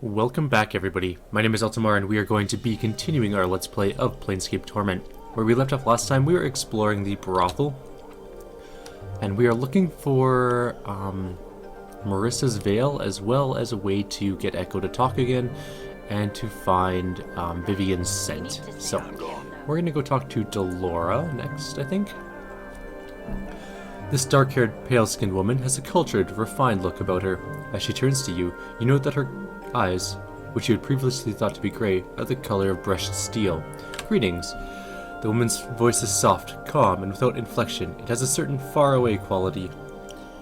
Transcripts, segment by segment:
Welcome back, everybody. My name is Eltimar, and we are going to be continuing our Let's Play of Planescape Torment. Where we left off last time, we were exploring the Brothel, and we are looking for Marissa's Veil, as well as a way to get Echo to talk again, and to find Vivian's scent. So, we're going to go talk to Delora next, I think. This dark-haired, pale-skinned woman has a cultured, refined look about her. As she turns to you, you note that her eyes, which you had previously thought to be gray, are the color of brushed steel. Greetings. The woman's voice is soft, calm, and without inflection. It has a certain far-away quality,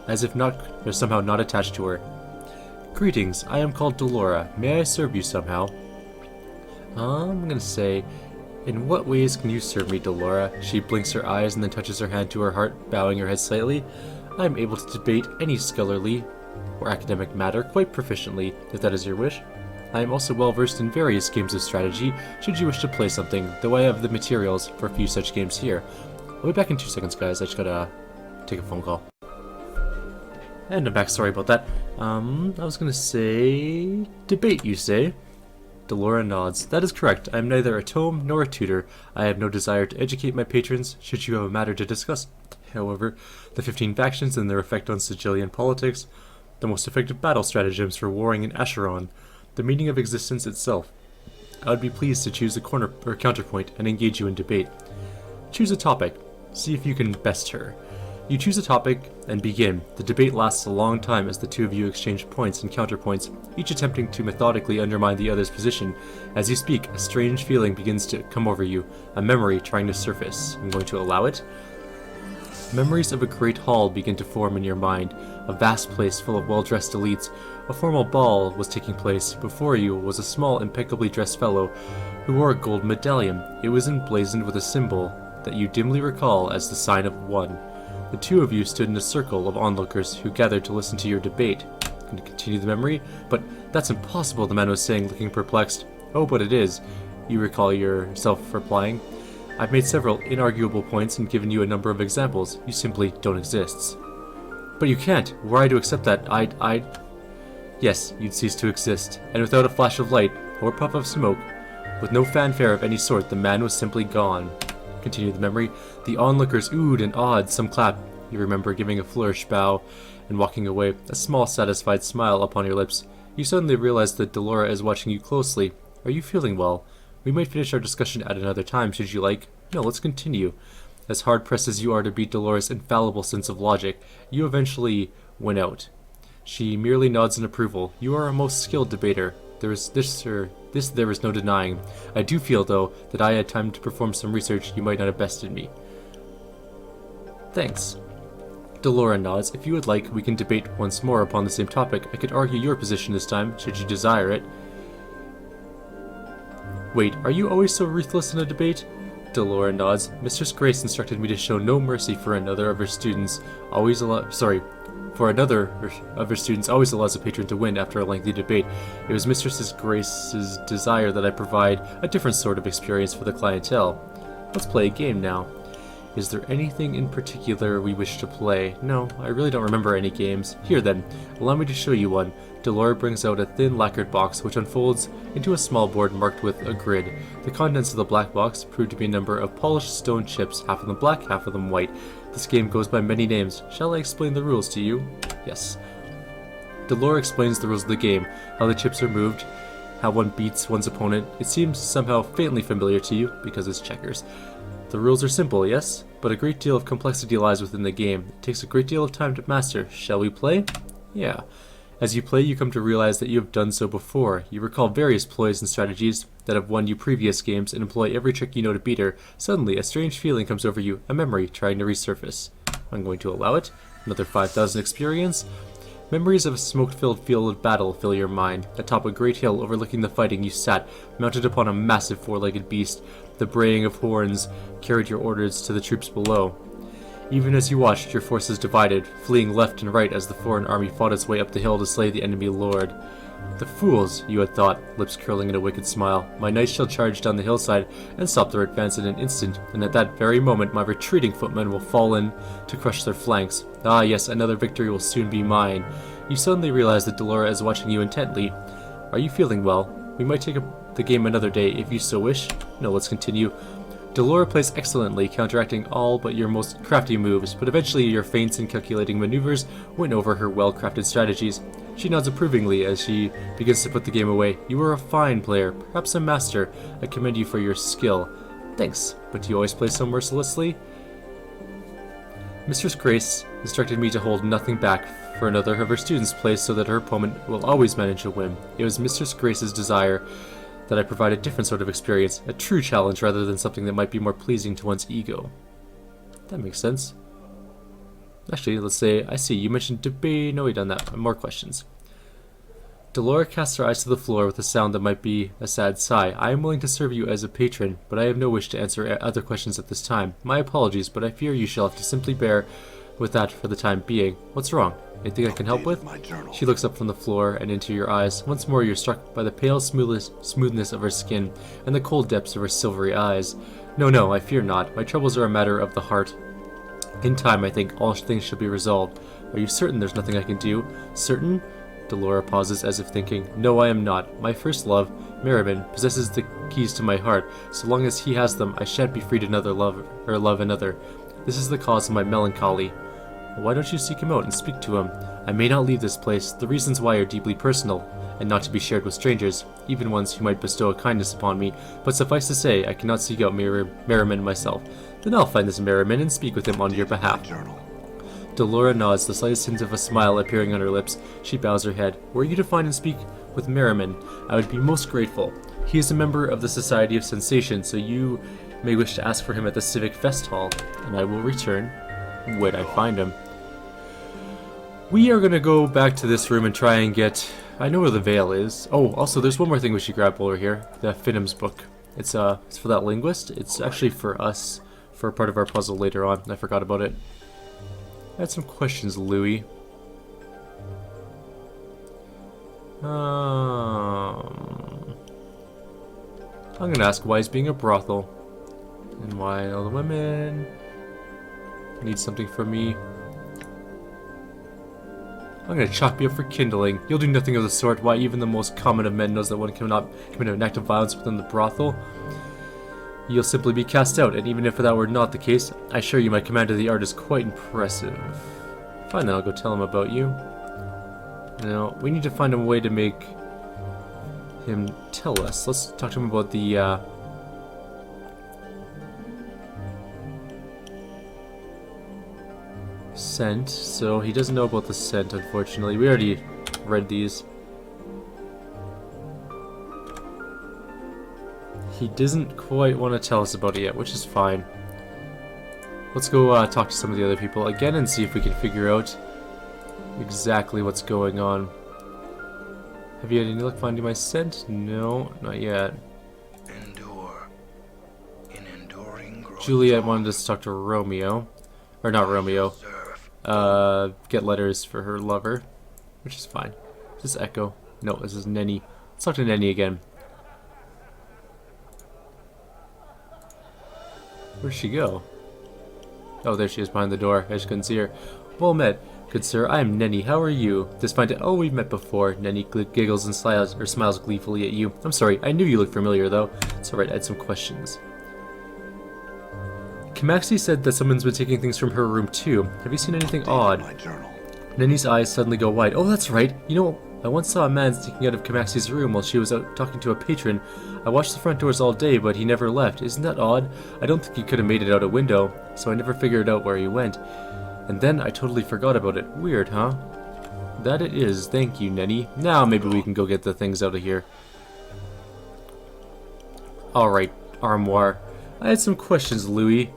as if they're somehow not attached to her. Greetings, I am called Delora. May I serve you somehow? I'm gonna say, in what ways can you serve me, Delora? She blinks her eyes and then touches her hand to her heart, bowing her head slightly. I am able to debate any scholarly or academic matter quite proficiently, if that is your wish. I am also well versed in various games of strategy, should you wish to play something, though I have the materials for a few such games here. I'll be back in 2 seconds, guys. I just gotta take a phone call. And I'm back, sorry about that. I was gonna say... debate, you say? Delora nods. That is correct. I am neither a tome nor a tutor. I have no desire to educate my patrons, should you have a matter to discuss. However, the 15 factions and their effect on Sigillian politics, the most effective battle stratagems for warring in Acheron, the meaning of existence itself. I would be pleased to choose a corner or counterpoint and engage you in debate. Choose a topic. See if you can best her. You choose a topic and begin. The debate lasts a long time as the two of you exchange points and counterpoints, each attempting to methodically undermine the other's position. As you speak, a strange feeling begins to come over you, a memory trying to surface. I'm going to allow it. Memories of a great hall begin to form in your mind, a vast place full of well-dressed elites. A formal ball was taking place. Before you was a small, impeccably dressed fellow who wore a gold medallion. It was emblazoned with a symbol that you dimly recall as the sign of one. The two of you stood in a circle of onlookers who gathered to listen to your debate. Going to continue the memory? But that's impossible, the man was saying, looking perplexed. Oh, but it is, you recall yourself replying. I've made several inarguable points and given you a number of examples. You simply don't exist. But you can't. Were I to accept that, Yes, you'd cease to exist. And without a flash of light, or puff of smoke, with no fanfare of any sort, the man was simply gone. Continue the memory. The onlookers oohed and awed, some clapped. You remember giving a flourish bow and walking away, a small satisfied smile upon your lips. You suddenly realize that Delora is watching you closely. Are you feeling well? We might finish our discussion at another time, should you like. No, let's continue. As hard-pressed as you are to beat Delora's infallible sense of logic, you eventually win out. She merely nods in approval. You are a most skilled debater. There is no denying. I do feel, though, that I had time to perform some research you might not have bested me. Thanks. Delora nods. If you would like, we can debate once more upon the same topic. I could argue your position this time, should you desire it. Wait, are you always so ruthless in a debate? Delora nods. Mistress Grace instructed me to show no mercy for another of her students. Always allows a patron to win after a lengthy debate. It was Mistress Grace's desire that I provide a different sort of experience for the clientele. Let's play a game now. Is there anything in particular we wish to play? No, I really don't remember any games. Here then, allow me to show you one. Delora brings out a thin lacquered box which unfolds into a small board marked with a grid. The contents of the black box prove to be a number of polished stone chips, half of them black, half of them white. This game goes by many names. Shall I explain the rules to you? Yes. Delora explains the rules of the game, how the chips are moved, how one beats one's opponent. It seems somehow faintly familiar to you, because it's checkers. The rules are simple, yes? But a great deal of complexity lies within the game. It takes a great deal of time to master. Shall we play? Yeah. As you play, you come to realize that you have done so before. You recall various ploys and strategies that have won you previous games and employ every trick you know to beat her. Suddenly, a strange feeling comes over you, a memory trying to resurface. I'm going to allow it. Another 5,000 experience. Memories of a smoke-filled field of battle fill your mind. Atop a great hill overlooking the fighting, you sat, mounted upon a massive four-legged beast. The braying of horns carried your orders to the troops below. Even as you watched, your forces divided, fleeing left and right as the foreign army fought its way up the hill to slay the enemy lord. The fools, you had thought, lips curling in a wicked smile. My knights shall charge down the hillside and stop their advance in an instant, and at that very moment my retreating footmen will fall in to crush their flanks. Ah yes, another victory will soon be mine. You suddenly realize that Delora is watching you intently. Are you feeling well? We might take up the game another day if you so wish. No, let's continue. Delora plays excellently, counteracting all but your most crafty moves, but eventually your feints and calculating maneuvers win over her well-crafted strategies. She nods approvingly as she begins to put the game away. You are a fine player, perhaps a master. I commend you for your skill. Thanks, but do you always play so mercilessly? Mistress Grace instructed me to hold nothing back for another of her students' plays so that her opponent will always manage to win. It was Mistress Grace's desire that I provide a different sort of experience, a true challenge rather than something that might be more pleasing to one's ego. That makes sense. Actually, let's say, I see, you mentioned debate. No, we done that. More questions. Delora casts her eyes to the floor with a sound that might be a sad sigh. I am willing to serve you as a patron, but I have no wish to answer other questions at this time. My apologies, but I fear you shall have to simply bear with that for the time being. What's wrong? Anything I can help with? She looks up from the floor and into your eyes. Once more you're struck by the pale smoothness of her skin and the cold depths of her silvery eyes. No, I fear not. My troubles are a matter of the heart. In time, I think, all things shall be resolved. Are you certain there's nothing I can do? Certain? Delora pauses as if thinking. No, I am not. My first love, Merriman, possesses the keys to my heart. So long as he has them, I shan't be free to love another. This is the cause of my melancholy. Why don't you seek him out and speak to him? I may not leave this place. The reasons why are deeply personal, and not to be shared with strangers, even ones who might bestow a kindness upon me. But suffice to say, I cannot seek out Merriman myself. Then I'll find this Merriman and speak with him on your behalf. Delora nods, the slightest hint of a smile appearing on her lips. She bows her head. Were you to find and speak with Merriman, I would be most grateful. He is a member of the Society of Sensation, so you may wish to ask for him at the Civic Fest Hall, and I will return when I find him. We are going to go back to this room and try and get... I know where the veil is. Oh, also, there's one more thing we should grab while we're here. The Finham's book. It's for that linguist. It's actually for us, for part of our puzzle later on. I forgot about it. I had some questions, Louis. I'm going to ask why he's being a brothel. And why all the women need something from me. I'm gonna chop you up for kindling. You'll do nothing of the sort. Why, even the most common of men knows that one cannot commit an act of violence within the brothel. You'll simply be cast out, and even if that were not the case, I assure you my command of the art is quite impressive. Fine, then I'll go tell him about you. Now, we need to find a way to make him tell us. Let's talk to him about the, scent. So he doesn't know about the scent, unfortunately. We already read these. He doesn't quite want to tell us about it yet, which is fine. Let's go talk to some of the other people again and see if we can figure out exactly what's going on. Have you had any luck finding my scent? No, not yet. Endure. In enduring Juliet wanted us to talk to Romeo. Or not Romeo. Get letters for her lover, which is fine. Is this Echo? No, this is Nenny. Let's talk to Nenny again. Where'd she go? Oh, there she is behind the door. I just couldn't see her. Well met, good sir. I am Nenny. How are you? This fine to— oh, we've met before. Nenny giggles and smiles gleefully at you. I'm sorry. I knew you looked familiar, though. It's alright. I had some questions. Kamaxi said that someone's been taking things from her room too. Have you seen anything odd? Nenny's eyes suddenly go wide. Oh, that's right. You know, I once saw a man sneaking out of Kamaxi's room while she was out talking to a patron. I watched the front doors all day, but he never left. Isn't that odd? I don't think he could have made it out a window, so I never figured out where he went. And then I totally forgot about it. Weird, huh? That it is. Thank you, Nenny. Now maybe we can go get the things out of here. Alright, armoire. I had some questions, Louis.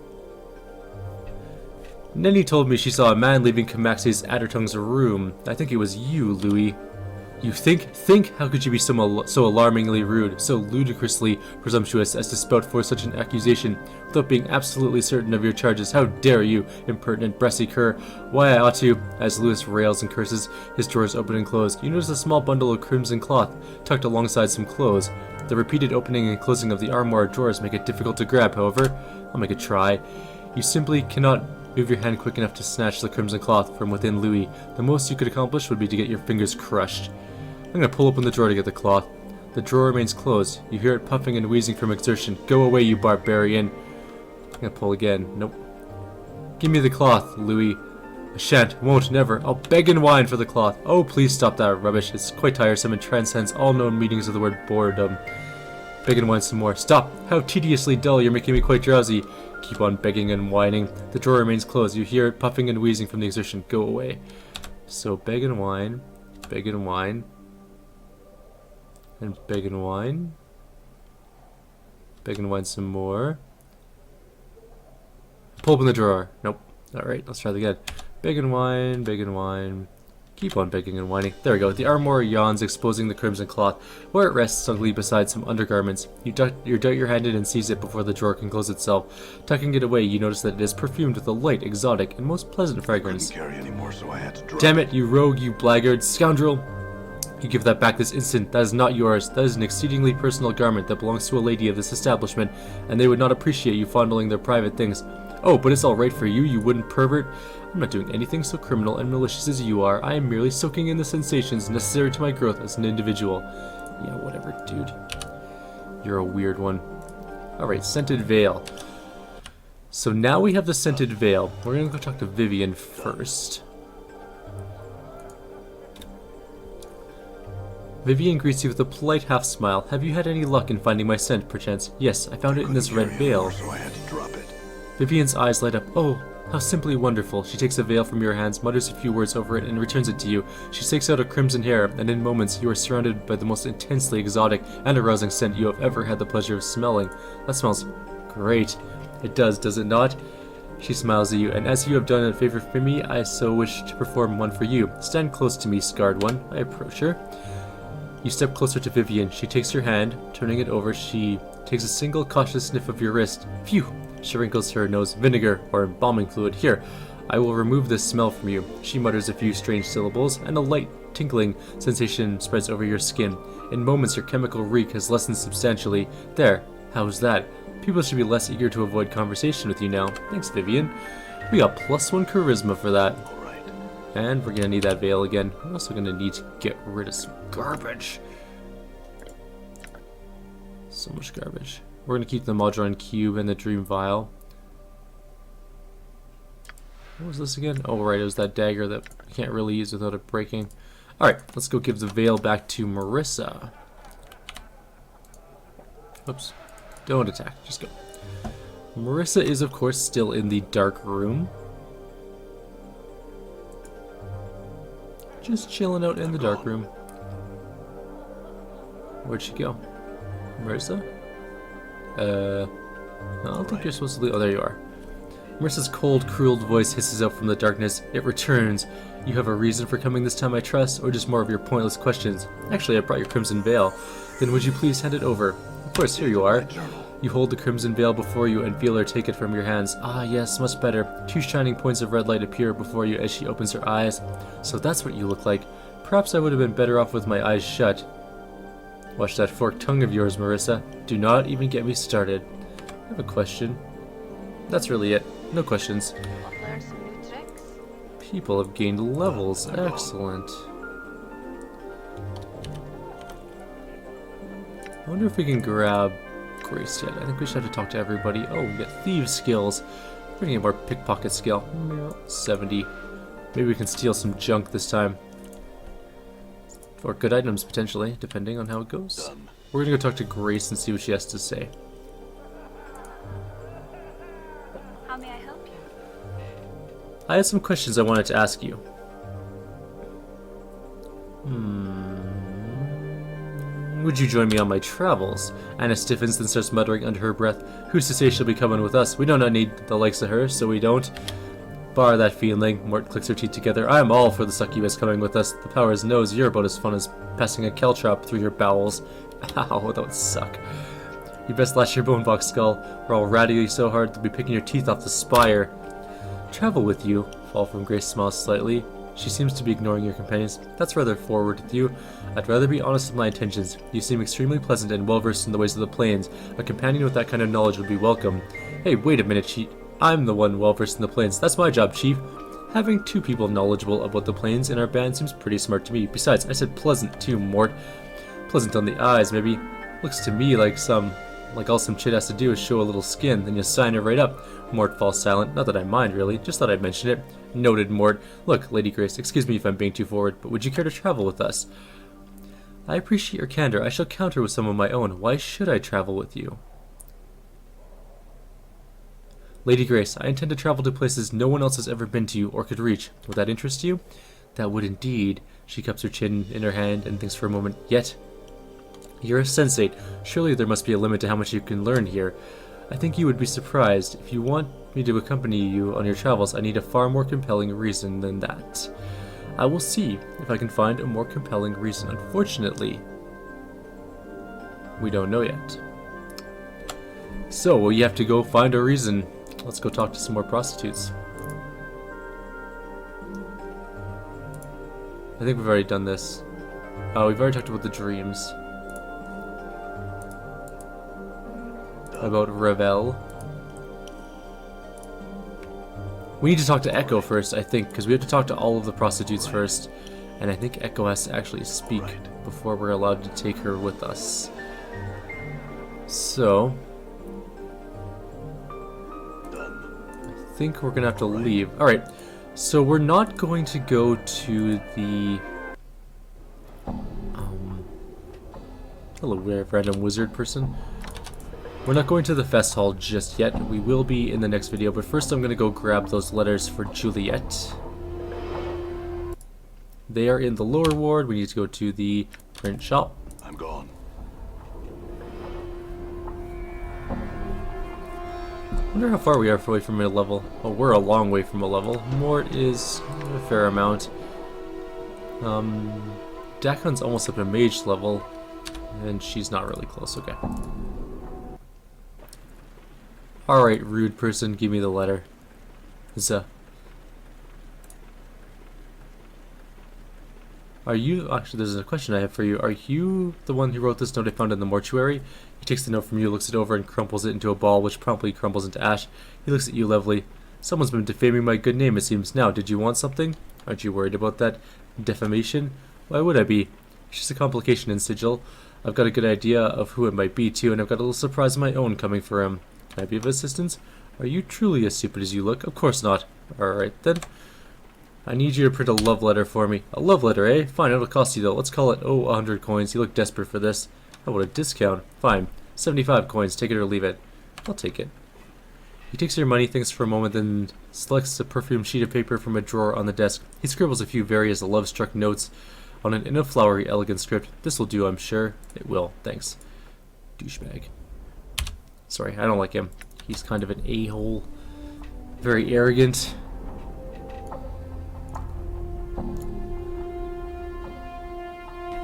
Nenny told me she saw a man leaving Kamaxi's Addertongue's room. I think it was you, Louis. You think? Think? How could you be so alarmingly rude, so ludicrously presumptuous as to spout forth such an accusation without being absolutely certain of your charges? How dare you, impertinent brassy cur? Why, I ought to— as Louis rails and curses, his drawers open and close. You notice a small bundle of crimson cloth tucked alongside some clothes. The repeated opening and closing of the armoire drawers make it difficult to grab, however. I'll make a try. You simply cannot move your hand quick enough to snatch the crimson cloth from within Louis. The most you could accomplish would be to get your fingers crushed. gonna pull open the drawer to get the cloth. The drawer remains closed. You hear it puffing and wheezing from exertion. Go away, you barbarian. I'm gonna pull again. Nope. Give me the cloth, Louis. I shan't, won't, never. I'll beg and whine for the cloth. Oh, please stop that rubbish. It's quite tiresome and transcends all known meanings of the word boredom. Beg and whine some more. Stop! How tediously dull. You're making me quite drowsy. Keep on begging and whining. The drawer remains closed. You hear it puffing and wheezing from the exertion. Go away. So beg and whine. Beg and whine. And beg and whine. Beg and whine some more. Pull open the drawer. Nope. Alright, let's try that again. Beg and whine, beg and whine. Keep on begging and whining. There we go. The armoire yawns, exposing the crimson cloth, where it rests snugly beside some undergarments. You dart your hand in and seize it before the drawer can close itself. Tucking it away, you notice that it is perfumed with a light, exotic, and most pleasant fragrance. Couldn't carry anymore, so I had to drop Damn it, you rogue, you blackguard, scoundrel! You give that back this instant. That is not yours. That is an exceedingly personal garment that belongs to a lady of this establishment, and they would not appreciate you fondling their private things. Oh, but it's all right for you, you wooden pervert. I'm not doing anything so criminal and malicious as you are. I am merely soaking in the sensations necessary to my growth as an individual. Yeah, whatever, dude. You're a weird one. Alright, scented veil. So now we have the scented veil. We're gonna go talk to Vivian first. Vivian greets you with a polite half-smile. Have you had any luck in finding my scent, perchance? Yes, I found it in this red veil. So I had to drop it. Vivian's eyes light up. Oh, how simply wonderful. She takes a veil from your hands, mutters a few words over it, and returns it to you. She takes out a crimson hair, and in moments you are surrounded by the most intensely exotic and arousing scent you have ever had the pleasure of smelling. That smells great. It does it not? She smiles at you, and as you have done a favor for me, I so wish to perform one for you. Stand close to me, scarred one. I approach her. You step closer to Vivian. She takes your hand. Turning it over, she takes a single cautious sniff of your wrist. Phew! She wrinkles her nose. Vinegar, or embalming fluid. Here, I will remove this smell from you. She mutters a few strange syllables, and a light, tingling sensation spreads over your skin. In moments, your chemical reek has lessened substantially. There, how's that? People should be less eager to avoid conversation with you now. Thanks, Vivian. We got +1 charisma for that. Alright. And we're gonna need that veil again. We're also gonna need to get rid of some garbage. So much garbage. We're gonna keep the modron cube and the dream vial. What was this again? Oh right, it was that dagger that you can't really use without it breaking. Alright, let's go give the veil back to Marissa. Oops. Don't attack, just go. Marissa is of course still in the dark room. Just chilling out in the dark room. Where'd she go? Marissa? I don't think you're supposed to leave. Oh, there you are. Marissa's cold, cruel voice hisses out from the darkness. It returns. You have a reason for coming this time, I trust, or just more of your pointless questions? Actually, I brought your crimson veil. Then would you please hand it over? Of course, here you are. You hold the crimson veil before you and feel her take it from your hands. Ah, yes, much better. 2 shining points of red light appear before you as she opens her eyes. So that's what you look like. Perhaps I would have been better off with my eyes shut. Watch that forked tongue of yours, Marissa. Do not even get me started. I have a question. That's really it. No questions. Learn some new tricks. People have gained levels. Excellent. I wonder if we can grab Grace yet. I think we should have to talk to everybody. Oh, we get thieves skills. We're gonna get more pickpocket skill. 70. Maybe we can steal some junk this time. Or good items, potentially, depending on how it goes. We're gonna go talk to Grace and see what she has to say. How may I help you? I had some questions I wanted to ask you. Would you join me on my travels? Anna stiffens, then starts muttering under her breath. Who's to say she'll be coming with us? We do not need the likes of her, so we don't. Bar that feeling. Mort clicks her teeth together. I am all for the succubus coming with us. The powers knows you're about as fun as passing a caltrop through your bowels. Ow, that would suck. You best lash your bone box skull. We're all ratting you so hard they'll be picking your teeth off the spire. Travel with you. Fall from Grace smiles slightly. She seems to be ignoring your companions. That's rather forward with you. I'd rather be honest with my intentions. You seem extremely pleasant and well-versed in the ways of the plains. A companion with that kind of knowledge would be welcome. Hey, wait a minute, Chief. I'm the one well-versed in the plains. That's my job, Chief. Having two people knowledgeable about the planes in our band seems pretty smart to me. Besides, I said pleasant too, Mort. Pleasant on the eyes, maybe. Looks to me like all some chit has to do is show a little skin, then you sign it right up. Mort falls silent. Not that I mind, really. Just thought I'd mention it. Noted, Mort. Look, Lady Grace, excuse me if I'm being too forward, but would you care to travel with us? I appreciate your candor. I shall counter with some of my own. Why should I travel with you? Lady Grace, I intend to travel to places no one else has ever been to or could reach. Would that interest you? That would indeed. She cups her chin in her hand and thinks for a moment. Yet, you're a sensate. Surely there must be a limit to how much you can learn here. I think you would be surprised. If you want me to accompany you on your travels, I need a far more compelling reason than that. I will see if I can find a more compelling reason. Unfortunately, we don't know yet. So, you have to go find a reason. Let's go talk to some more prostitutes. I think we've already done this. Oh, we've already talked about the dreams. About Revel. We need to talk to Echo first, I think, because we have to talk to all of the prostitutes first. And I think Echo has to actually speak before we're allowed to take her with us. So, I think we're gonna have to leave. Alright, so we're not going to go to the hello, random wizard person. We're not going to the fest hall just yet. We will be in the next video, but first I'm gonna go grab those letters for Juliet. They are in the lower ward. We need to go to the print shop. I'm gone. I wonder how far we are away from a level. Well, we're a long way from a level. Mort is a fair amount. Dakon's almost up to mage level, and she's not really close. Okay. Alright, rude person, give me the letter. Are you... Actually, there's a question I have for you. Are you the one who wrote this note I found in the mortuary? He takes the note from you, looks it over, and crumples it into a ball, which promptly crumbles into ash. He looks at you levelly. Someone's been defaming my good name, it seems. Now, did you want something? Aren't you worried about that? Defamation? Why would I be? It's just a complication in Sigil. I've got a good idea of who it might be, too, and I've got a little surprise of my own coming for him. Can I be of assistance? Are you truly as stupid as you look? Of course not. Alright, then. I need you to print a love letter for me. A love letter, eh? Fine, it'll cost you, though. Let's call it, 100 coins. You look desperate for this. How about a discount? Fine. 75 coins. Take it or leave it. I'll take it. He takes your money, thinks for a moment, then selects a perfumed sheet of paper from a drawer on the desk. He scribbles a few various love-struck notes on it in a flowery, elegant script. This will do, I'm sure. It will. Thanks. Douchebag. Sorry, I don't like him. He's kind of an a-hole. Very arrogant.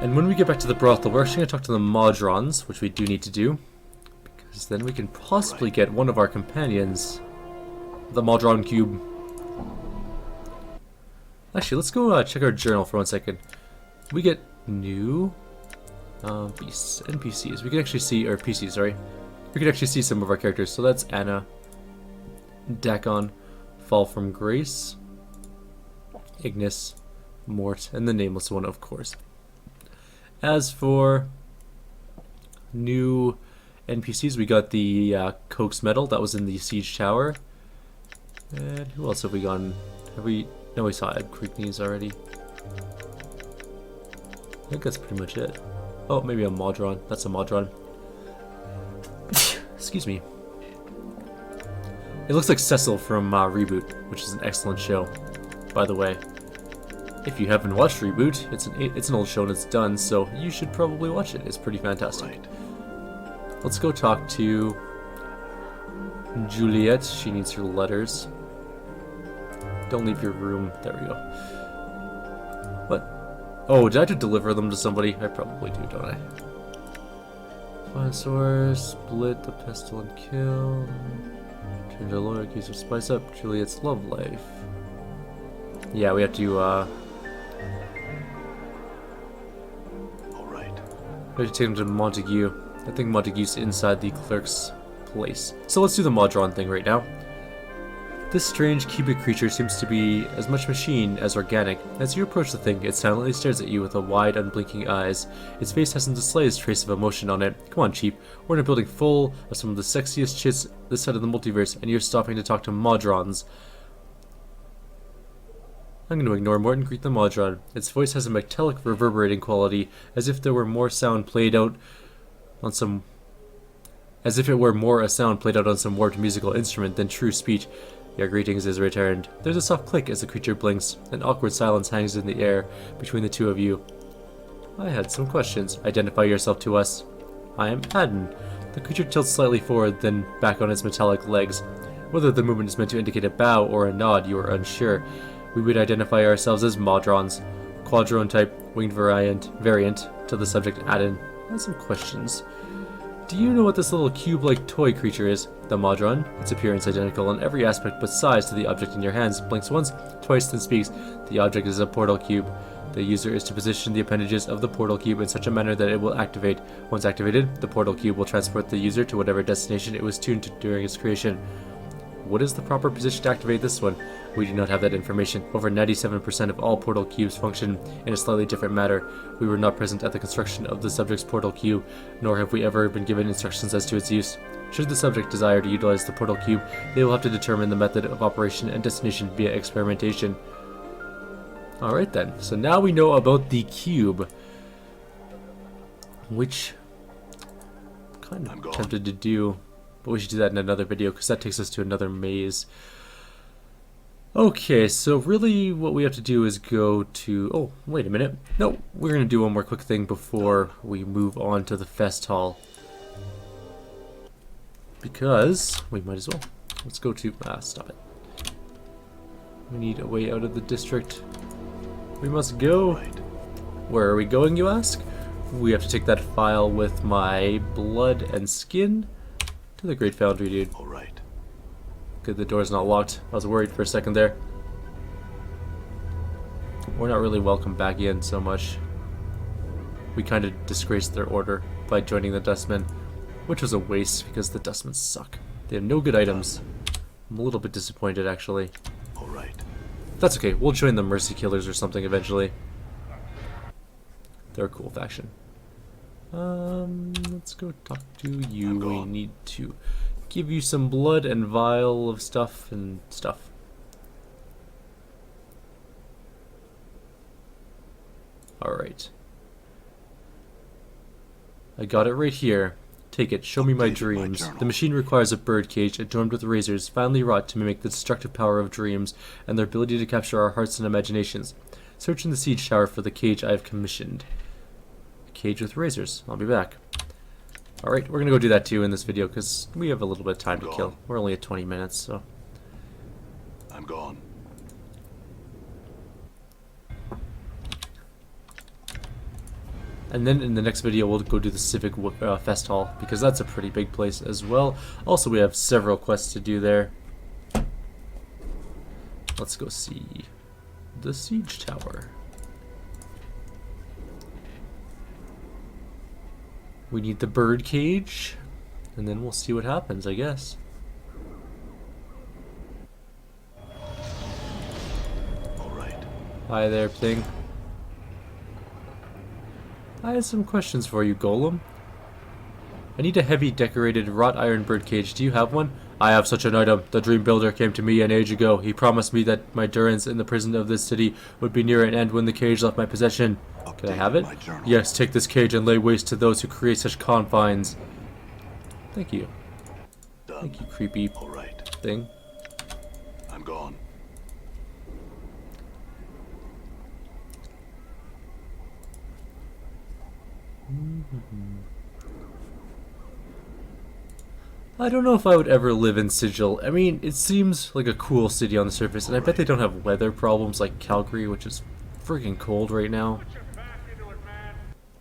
And when we get back to the brothel, we're actually going to talk to the modrons, which we do need to do. Because then we can possibly get one of our companions, the modron cube. Actually, let's go check our journal for 1 second. We get new NPCs. We can actually see, or PCs, sorry. We can actually see some of our characters. So that's Anna, Dakon, Fall from Grace, Ignis, Mort, and the nameless one, of course. As for new NPCs, we got the Coax Medal that was in the Siege Tower. And who else have we gone? Have we? No, we saw Ed Creekneys already. I think that's pretty much it. Oh, maybe a Modron. That's a Modron. Excuse me. It looks like Cecil from Reboot, which is an excellent show, by the way. If you haven't watched Reboot, it's an old show and it's done, so you should probably watch it. It's pretty fantastic. Right. Let's go talk to Juliet. She needs her letters. Don't leave your room. There we go. What? Oh, did I have to deliver them to somebody? I probably do, don't I? Find source, split the pestle and kill. Turn to lawyer, accuse her, spice up Juliet's love life. Yeah, we have to, we have to take him to Montague. I think Montague's inside the clerk's place. So let's do the Modron thing right now. This strange cubic creature seems to be as much machine as organic. As you approach the thing, it silently stares at you with a wide, unblinking eyes. Its face hasn't the slightest trace of emotion on it. Come on, Chief. We're in a building full of some of the sexiest chits this side of the multiverse, and you're stopping to talk to modrons. I'm going to ignore Morton and greet the modron. Its voice has a metallic reverberating quality, as if there were more sound played out on some... As if it were more a sound played out on some warped musical instrument than true speech. Your greetings is returned. There's a soft click as the creature blinks. An awkward silence hangs in the air between the two of you. I had some questions. Identify yourself to us. I am Haddon. The creature tilts slightly forward, then back on its metallic legs. Whether the movement is meant to indicate a bow or a nod, you are unsure. We would identify ourselves as modrons. Quadrone type, winged variant to the subject Haddon. I have some questions. Do you know what this little cube-like toy creature is? The modron, its appearance identical in every aspect but size to the object in your hands, blinks once, twice, then speaks. The object is a portal cube. The user is to position the appendages of the portal cube in such a manner that it will activate. Once activated, the portal cube will transport the user to whatever destination it was tuned to during its creation. What is the proper position to activate this one? We do not have that information. Over 97% of all portal cubes function in a slightly different manner. We were not present at the construction of the subject's portal cube, nor have we ever been given instructions as to its use. Should the subject desire to utilize the portal cube, they will have to determine the method of operation and destination via experimentation. Alright then, so now we know about the cube, which I'm kind of tempted to do, but we should do that in another video because that takes us to another maze. Okay, so really what we have to do is go to... Oh, wait a minute. No, we're going to do one more quick thing before we move on to the fest hall. Because we might as well. Let's go to... stop it. We need a way out of the district. We must go. Where are we going, you ask? We have to take that file with my blood and skin to the Great Foundry, dude. Alright. Good, the door's not locked. I was worried for a second there. We're not really welcome back in so much. We kind of disgraced their order by joining the Dustmen, which was a waste because the Dustmen suck. They have no good items. I'm a little bit disappointed, actually. Alright. That's okay. We'll join the Mercy Killers or something eventually. They're a cool faction. Let's go talk to you. We need to give you some blood and vial of stuff and stuff. Alright. I got it right here. Take it. Show me my dreams. The machine requires a birdcage adorned with razors, finely wrought to mimic the destructive power of dreams and their ability to capture our hearts and imaginations. Search in the siege tower for the cage I have commissioned. A cage with razors. I'll be back. Alright, we're gonna go do that too in this video because we have a little bit of time to kill. We're only at 20 minutes, so... I'm gone. And then in the next video we'll go do the Civic Fest Hall because that's a pretty big place as well. Also we have several quests to do there. Let's go see the siege tower. We need the bird cage, and then we'll see what happens, I guess. Alright. Hi there, thing. I had some questions for you, Golem. I need a heavy decorated wrought iron bird cage. Do you have one? I have such an item. The Dream Builder came to me an age ago. He promised me that my durance in the prison of this city would be near an end when the cage left my possession. Can I have it? Yes, take this cage and lay waste to those who create such confines. Thank you. Done. Thank you, creepy thing. I'm gone. I don't know if I would ever live in Sigil. I mean, it seems like a cool city on the surface, and I bet they don't have weather problems like Calgary, which is freaking cold right now.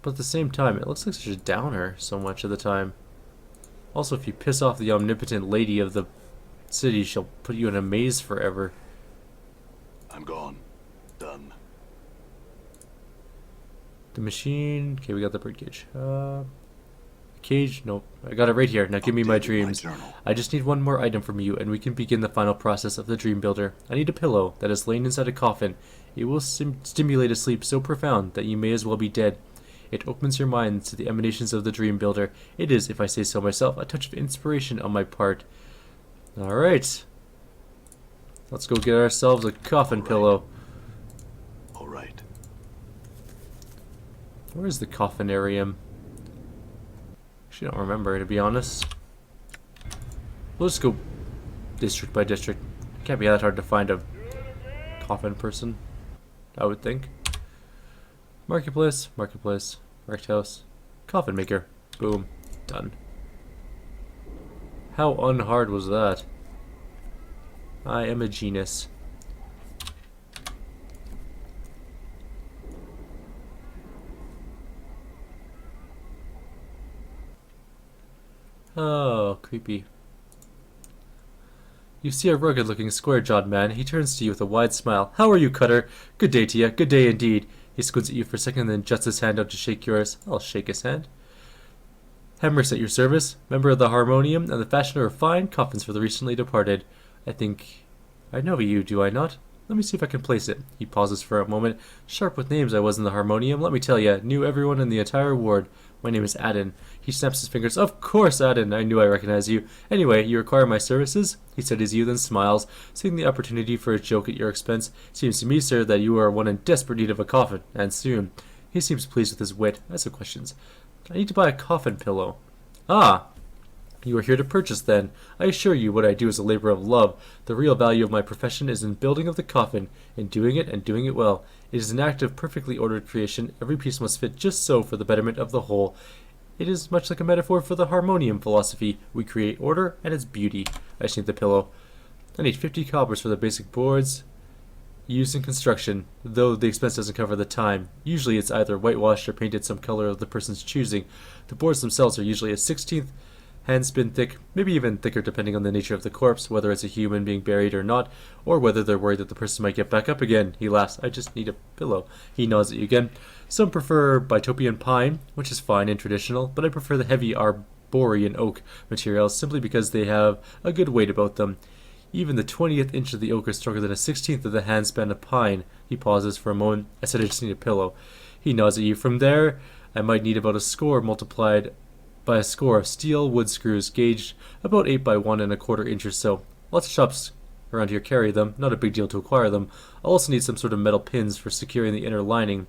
But at the same time, it looks like such a downer so much of the time. Also, if you piss off the omnipotent lady of the city, she'll put you in a maze forever. I'm gone. Done. The machine... Okay, we got the birdcage. Cage, nope. I got it right here. Now give me my Updating dreams. journal. I just need one more item from you, and we can begin the final process of the dream builder. I need a pillow that is laying inside a coffin. It will stimulate a sleep so profound that you may as well be dead. It opens your mind to the emanations of the dream builder. It is, if I say so myself, a touch of inspiration on my part. Alright. Let's go get ourselves a coffin pillow. All right. Where's the coffinarium? Actually, I don't remember, to be honest. We'll just go district by district. It can't be that hard to find a coffin person, I would think. Marketplace, marketplace, market house, coffin maker. Boom. Done. How unhard was that? I am a genius. Oh, creepy. You see a rugged-looking, square-jawed man. He turns to you with a wide smile. How are you, Cutter? Good day to you. Good day indeed. He squints at you for a second, then juts his hand out to shake yours. I'll shake his hand. Hemriss at your service, member of the Harmonium and the fashioner of fine coffins for the recently departed. I think I know you, do I not? Let me see if I can place it. He pauses for a moment. Sharp with names I was in the Harmonium, let me tell you. Knew everyone in the entire ward. My name is Adden. He snaps his fingers. Of course, Adden. I knew I recognized you. Anyway, you require my services? He studies you, then smiles, seeing the opportunity for a joke at your expense. Seems to me, sir, that you are one in desperate need of a coffin, and soon. He seems pleased with his wit. I have some questions. I need to buy a coffin pillow. Ah! You are here to purchase, then. I assure you what I do is a labor of love. The real value of my profession is in building of the coffin, in doing it and doing it well. It is an act of perfectly ordered creation. Every piece must fit just so for the betterment of the whole. It is much like a metaphor for the Harmonium philosophy. We create order and its beauty. I just need the pillow. I need 50 coppers for the basic boards used in construction, though the expense doesn't cover the time. Usually it's either whitewashed or painted some color of the person's choosing. The boards themselves are usually a 1/16 handspin thick, maybe even thicker depending on the nature of the corpse, whether it's a human being buried or not, or whether they're worried that the person might get back up again. He laughs. I just need a pillow. He nods at you again. Some prefer Bitopian pine, which is fine and traditional, but I prefer the heavy arborean oak materials simply because they have a good weight about them. Even the 20th inch of the oak is stronger than a 16th of the handspan of pine. He pauses for a moment. I said I just need a pillow. He nods at you. From there, I might need about a score multiplied by a score of steel wood screws gauged about 8 by 1¼ inch or so. Lots of shops around here carry them. Not a big deal to acquire them. I'll also need some sort of metal pins for securing the inner lining.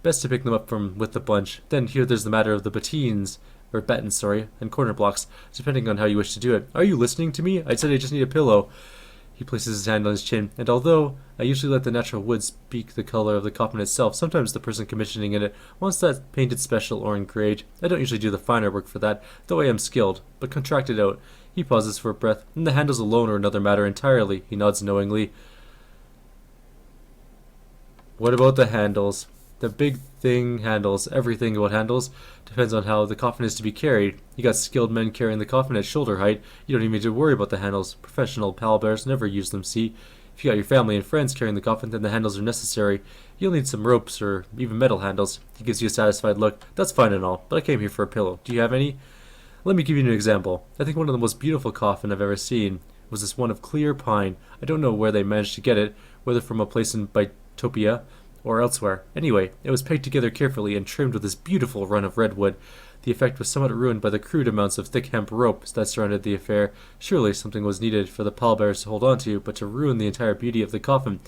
Best to pick them up from with the bunch. Then here there's the matter of the battens, and corner blocks, depending on how you wish to do it. Are you listening to me? I said I just need a pillow. He places his hand on his chin, and although I usually let the natural wood speak the color of the coffin itself, sometimes the person commissioning it wants that painted special or engraved. I don't usually do the finer work for that, though I am skilled, but contract it out. He pauses for a breath, and the handles alone are another matter entirely. He nods knowingly. What about the handles? The big thing handles, everything about handles, depends on how the coffin is to be carried. You got skilled men carrying the coffin at shoulder height. You don't even need to worry about the handles. Professional pallbearers never use them, see? If you got your family and friends carrying the coffin, then the handles are necessary. You'll need some ropes or even metal handles. He gives you a satisfied look. That's fine and all, but I came here for a pillow. Do you have any? Let me give you an example. I think one of the most beautiful coffin I've ever seen was this one of clear pine. I don't know where they managed to get it, whether from a place in Bitopia or elsewhere. Anyway, it was pegged together carefully and trimmed with this beautiful run of redwood. The effect was somewhat ruined by the crude amounts of thick hemp rope that surrounded the affair. Surely something was needed for the pallbearers to hold on to, but to ruin the entire beauty of the coffin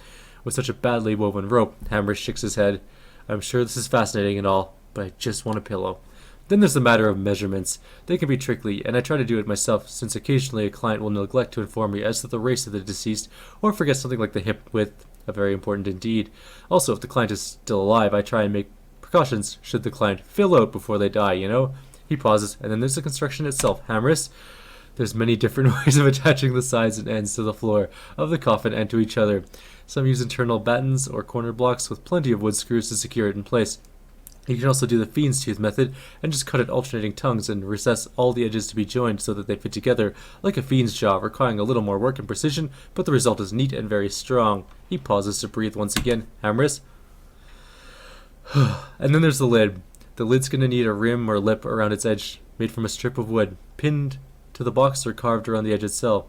with such a badly woven rope. Hemriss shakes his head. I'm sure this is fascinating and all, but I just want a pillow. Then there's the matter of measurements. They can be tricky, and I try to do it myself, since occasionally a client will neglect to inform me as to the race of the deceased, or forget something like the hip width. Very important indeed. Also, if the client is still alive, I try and make precautions should the client fill out before they die, you know? He pauses, and then there's the construction itself. Hemriss, there's many different ways of attaching the sides and ends to the floor of the coffin and to each other. Some use internal battens or corner blocks with plenty of wood screws to secure it in place. You can also do the fiend's tooth method and just cut at alternating tongues and recess all the edges to be joined so that they fit together like a fiend's jaw, requiring a little more work and precision, but the result is neat and very strong. He pauses to breathe once again. Hemriss. And then there's the lid. The lid's going to need a rim or lip around its edge made from a strip of wood, pinned to the box or carved around the edge itself.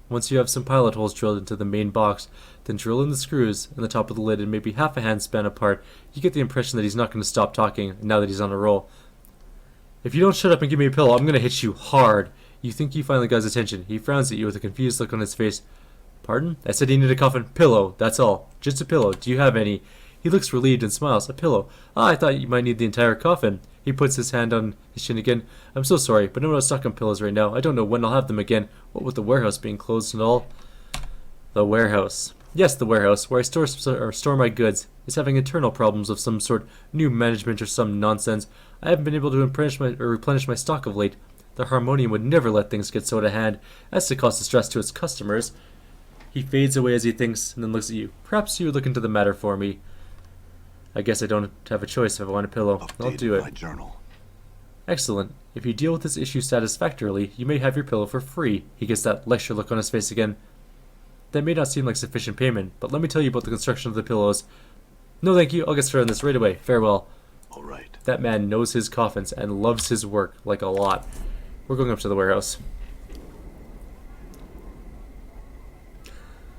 Once you have some pilot holes drilled into the main box, then drill in the screws in the top of the lid and maybe half a hand span apart. You get the impression that he's not going to stop talking now that he's on a roll. If you don't shut up and give me a pillow, I'm going to hit you hard. You think you finally got his attention. He frowns at you with a confused look on his face. Pardon? I said he needed a coffin. Pillow, that's all. Just a pillow. Do you have any? He looks relieved and smiles. A pillow. Ah, I thought you might need the entire coffin. He puts his hand on his chin again. I'm so sorry, but I'm not stuck on pillows right now. I don't know when I'll have them again. What with the warehouse being closed and all? The warehouse. Yes, the warehouse, where I store my goods, is having internal problems of some sort. New management or some nonsense. I haven't been able to replenish my stock of late. The Harmonium would never let things get so out of hand as to cause distress to its customers. He fades away as he thinks, and then looks at you. Perhaps you would look into the matter for me. I guess I don't have a choice if I want a pillow. I'll do it. My journal. Excellent. If you deal with this issue satisfactorily, you may have your pillow for free. He gets that lecture look on his face again. That may not seem like sufficient payment, but let me tell you about the construction of the pillows. No thank you, I'll get started on this right away. Farewell. All right. That man knows his coffins and loves his work like a lot. We're going up to the warehouse.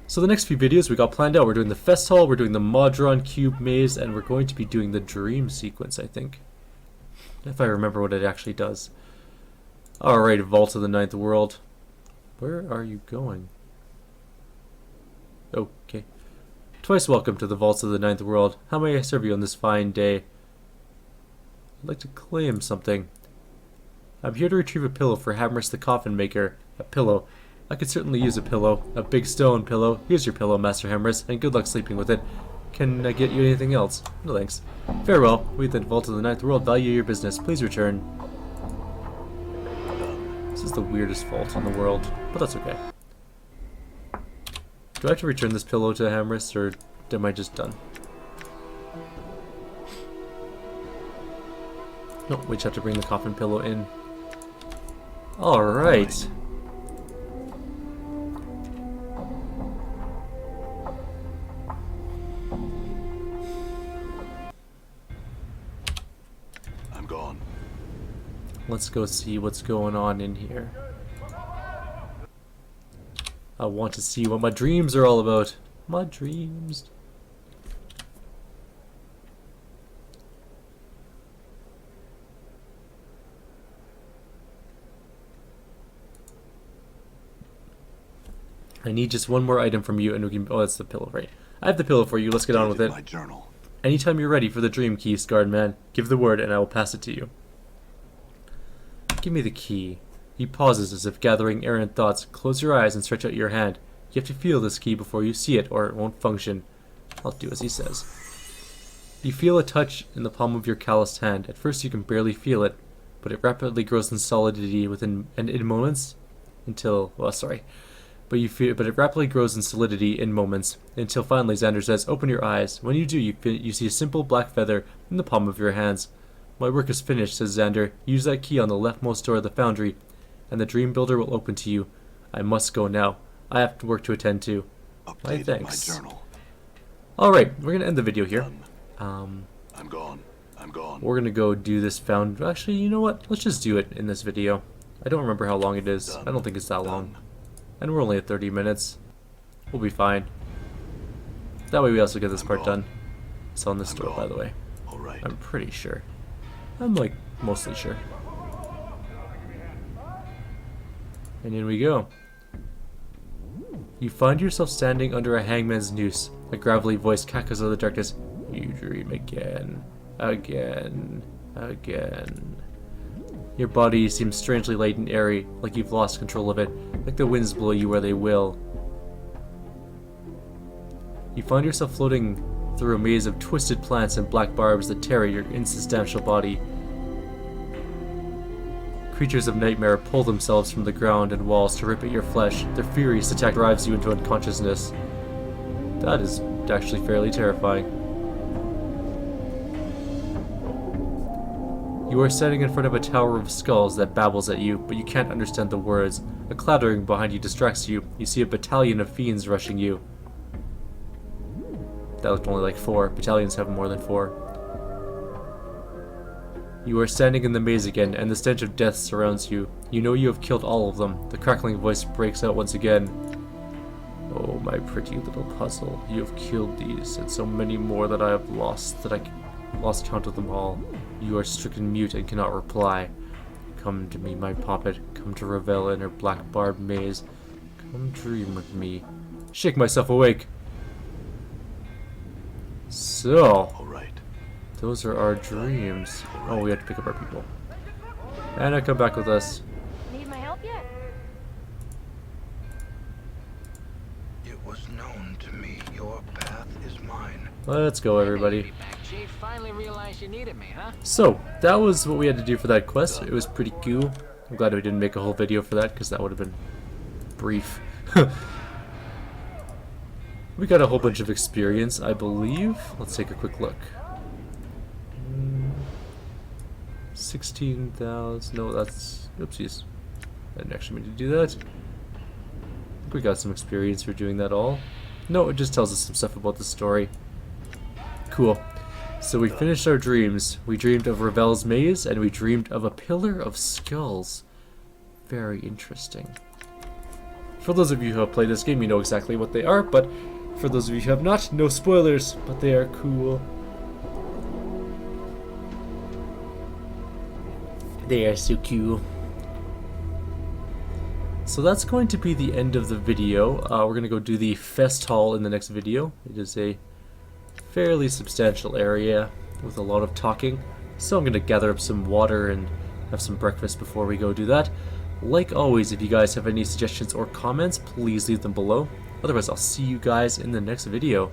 So the next few videos we got planned out. We're doing the Fest Hall, we're doing the Modron Cube Maze, and we're going to be doing the Dream Sequence, I think. If I remember what it actually does. Alright, Vault of the Ninth World. Where are you going? Okay. Twice welcome to the Vaults of the Ninth World. How may I serve you on this fine day? I'd like to claim something. I'm here to retrieve a pillow for Hamris the Coffin Maker. A pillow. I could certainly use a pillow. A big stone pillow. Here's your pillow, Master Hamris, and good luck sleeping with it. Can I get you anything else? No thanks. Farewell. We at the Vault of the Ninth World value your business. Please return. This is the weirdest vault in the world, but that's okay. Do I have to return this pillow to Hamris, or am I just done? No, we just have to bring the coffin pillow in. Alright. I'm gone. Let's go see what's going on in here. I want to see what my dreams are all about. My dreams. I need just one more item from you and we can... Oh, that's the pillow, right? I have the pillow for you. Let's get on with it. My journal. Anytime you're ready for the dream key, Scarred Man, give the word and I will pass it to you. Give me the key. He pauses as if gathering errant thoughts. Close your eyes and stretch out your hand. You have to feel this key before you see it or it won't function. I'll do as he says. You feel a touch in the palm of your calloused hand. At first you can barely feel it, but it rapidly grows in solidity within and in moments until... Well, sorry. But it rapidly grows in solidity in moments, until finally Xander says, "Open your eyes." When you do, you see a simple black feather in the palm of your hands. "My work is finished," says Xander. "Use that key on the leftmost door of the foundry, and the Dream Builder will open to you. I must go now. I have work to attend to." Updated thanks. my journal. Alright, we're going to end the video here. I'm gone. I'm gone. We're going to go do this Actually, you know what? Let's just do it in this video. I don't remember how long it is. Done. I don't think it's that long. Done. And we're only at 30 minutes. We'll be fine. That way we also get this part done. It's on this I'm door, gone. by the way. All right. I'm pretty sure. I'm like mostly sure. And in we go. You find yourself standing under a hangman's noose. A gravelly voice cackles out of the darkness. You dream again. Again. Again. Your body seems strangely light and airy, like you've lost control of it, like the winds blow you where they will. You find yourself floating through a maze of twisted plants and black barbs that tear at your insubstantial body. Creatures of nightmare pull themselves from the ground and walls to rip at your flesh. Their furious attack drives you into unconsciousness. That is actually fairly terrifying. You are standing in front of a tower of skulls that babbles at you, but you can't understand the words. A clattering behind you distracts you. You see a battalion of fiends rushing you. That looked only like 4. Battalions have more than 4. You are standing in the maze again, and the stench of death surrounds you. You know you have killed all of them. The crackling voice breaks out once again. Oh, my pretty little puzzle. You have killed these, and so many more that I have lost, that I lost count of them all. You are stricken mute and cannot reply. Come to me, my puppet. Come to revel in her black barbed maze. Come dream with me. Shake myself awake. So, All right. those are our dreams. Oh, we have to pick up our people. Anna, come back with us. Need my help yet? It was known to me your path is mine. Let's go, everybody. Chief, finally realized you needed me, huh? So, that was what we had to do for that quest. It was pretty cool. I'm glad we didn't make a whole video for that, because that would have been brief. We got a whole bunch of experience, I believe. Let's take a quick look. 16,000. No, that's... Oopsies. I didn't actually mean to do that. I think we got some experience for doing that all. No, it just tells us some stuff about the story. Cool. So we finished our dreams. We dreamed of Ravel's maze, and we dreamed of a pillar of skulls. Very interesting. For those of you who have played this game, you know exactly what they are, but for those of you who have not, no spoilers, but they are cool. They are so cool. So that's going to be the end of the video. We're going to go do the Fest Hall in the next video. It is a fairly substantial area with a lot of talking. So I'm going to gather up some water and have some breakfast before we go do that. Like always, if you guys have any suggestions or comments, please leave them below. Otherwise, I'll see you guys in the next video.